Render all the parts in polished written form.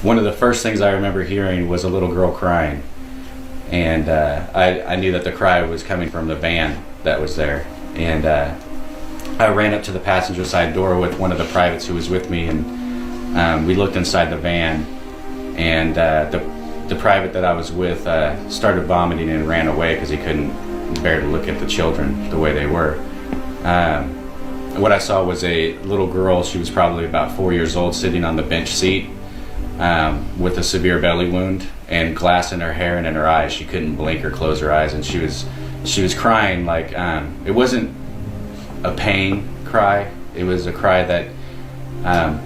One of the first things I remember hearing was a little girl crying, and I knew that the cry was coming from the van that was there. And I ran up to the passenger side door with one of the privates who was with me, and we looked inside the van, and the private that I was with started vomiting and ran away because he couldn't bear to look at the children the way they were. What I saw was a little girl. She was probably about 4 years old, sitting on the bench seat with a severe belly wound and glass in her hair and in her eyes. She couldn't blink or close her eyes, and she was crying like it wasn't a pain cry. It was a cry that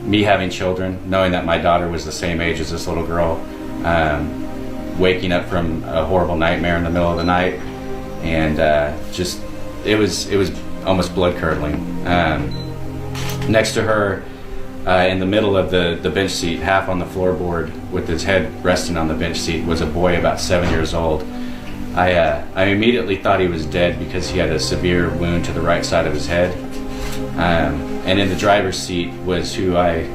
me having children, knowing that my daughter was the same age as this little girl, waking up from a horrible nightmare in the middle of the night, and just it was almost blood curdling. Next to her, in the middle of the bench seat, half on the floorboard with his head resting on the bench seat, was a boy about 7 years old. I immediately thought he was dead because he had a severe wound to the right side of his head. And in the driver's seat was who I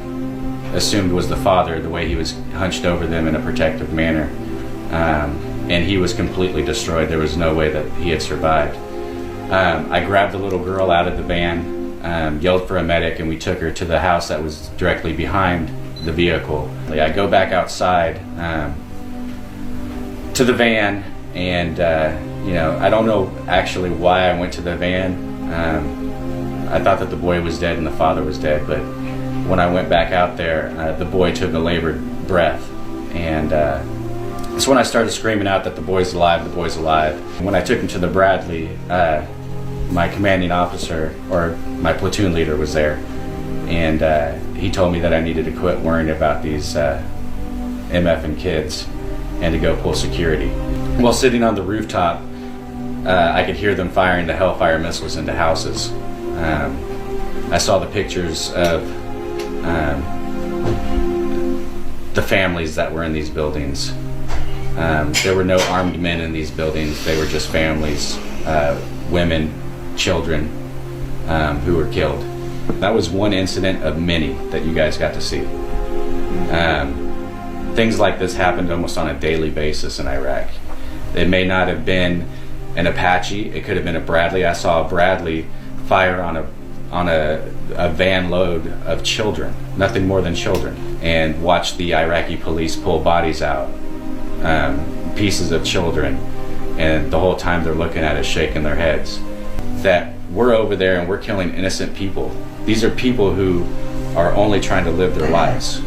assumed was the father, the way he was hunched over them in a protective manner. And he was completely destroyed. There was no way that he had survived. I grabbed the little girl out of the van, yelled for a medic, and we took her to the house that was directly behind the vehicle. I go back outside to the van, and I don't know actually why I went to the van. I thought that the boy was dead and the father was dead, but when I went back out there, the boy took a labored breath, and that's when I started screaming out that the boy's alive, the boy's alive. When I took him to the Bradley, my commanding officer, or my platoon leader, was there, and he told me that I needed to quit worrying about these MFing kids and to go pull security. While sitting on the rooftop, I could hear them firing the Hellfire missiles into houses. I saw the pictures of the families that were in these buildings. There were no armed men in these buildings. They were just families, women, children, who were killed. That was one incident of many that you guys got to see. Things like this happened almost on a daily basis in Iraq. It may not have been an Apache. It could have been a Bradley. I saw a Bradley fire on a van load of children, nothing more than children, and watch the Iraqi police pull bodies out, pieces of children, and the whole time they're looking at us shaking their heads. That we're over there and we're killing innocent people. These are people who are only trying to live their lives.